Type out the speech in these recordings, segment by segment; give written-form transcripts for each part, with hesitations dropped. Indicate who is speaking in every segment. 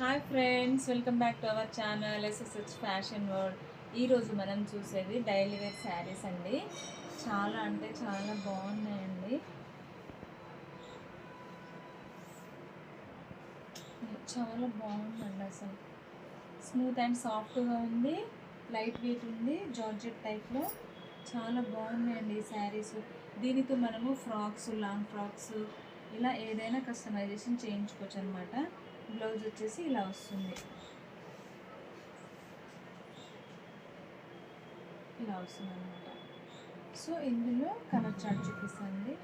Speaker 1: Hi friends, welcome back to our channel SSH fashion world. ఈరోజు మనం చూసేది daily wear saris అండి. చాలా అంటే చాలా బాగున్నాయండి. చాలా బాగుందండి. అసలు స్మూత్ అండ్ సాఫ్ట్గా ఉంది, లైట్ వెయిట్ ఉంది, జార్జెట్ టైప్లో చాలా బాగున్నాయండి ఈ శారీస్. దీనితో మనము ఫ్రాక్స్, లాంగ్ ఫ్రాక్స్ ఇలా ఏదైనా కస్టమైజేషన్ చేయించుకోవచ్చు అనమాట. బ్లౌజ్ వచ్చేసి ఇలా వస్తుంది, ఇలా వస్తుంది అనమాట. సో ఇందులో కలర్ చార్ట్ చూపిస్తుంది.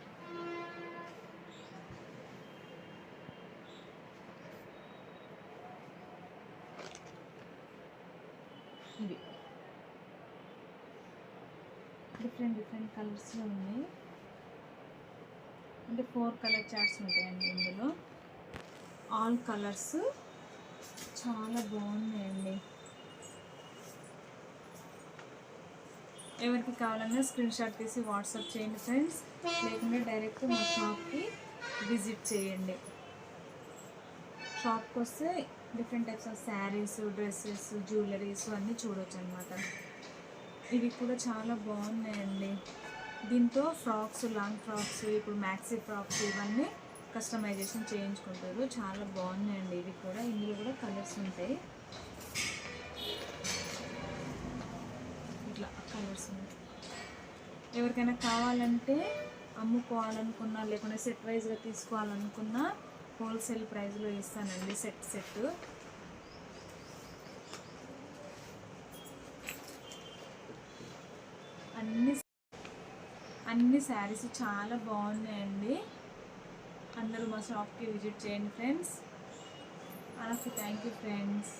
Speaker 1: ఇవి డిఫరెంట్ కలర్స్లో ఉన్నాయి. అంటే 4 కలర్ చార్ట్స్ ఉంటాయండి ఇందులో. ఆల్ కలర్స్ చాలా బాగున్నాయండి. ఎవరికి కావాలన్నా స్క్రీన్ షాట్ తీసి వాట్సాప్ చేయండి ఫ్రెండ్స్, లేకుంటే డైరెక్ట్ మా షాప్కి విజిట్ చేయండి. షాప్కి వస్తే different types of saris, dresses, jewelleries అన్నీ చూడవచ్చు అనమాట. ఇవి కూడా చాలా బాగున్నాయండి. దీంతో ఫ్రాక్స్, లాంగ్ ఫ్రాక్స్, ఇప్పుడు మ్యాక్సీ ఫ్రాక్స్ ఇవన్నీ కస్టమైజేషన్ చేయించుకుంటారు. చాలా బాగున్నాయండి ఇవి కూడా. ఇందులో కూడా కలర్స్ ఉంటాయి, ఇట్లా కలర్స్ ఉంటాయి. ఎవరికైనా కావాలంటే అమ్ముకోవాలనుకున్నా, లేకుంటే సెట్ వైజ్గా తీసుకోవాలనుకున్నా హోల్సేల్ ప్రైస్లో ఇస్తానండి. సెట్ అన్ని శారీస్ చాలా బాగున్నాయండి. అందరూ మా షాప్కి విజిట్ చేయండి ఫ్రెండ్స్. అలాగే థ్యాంక్ యూ ఫ్రెండ్స్.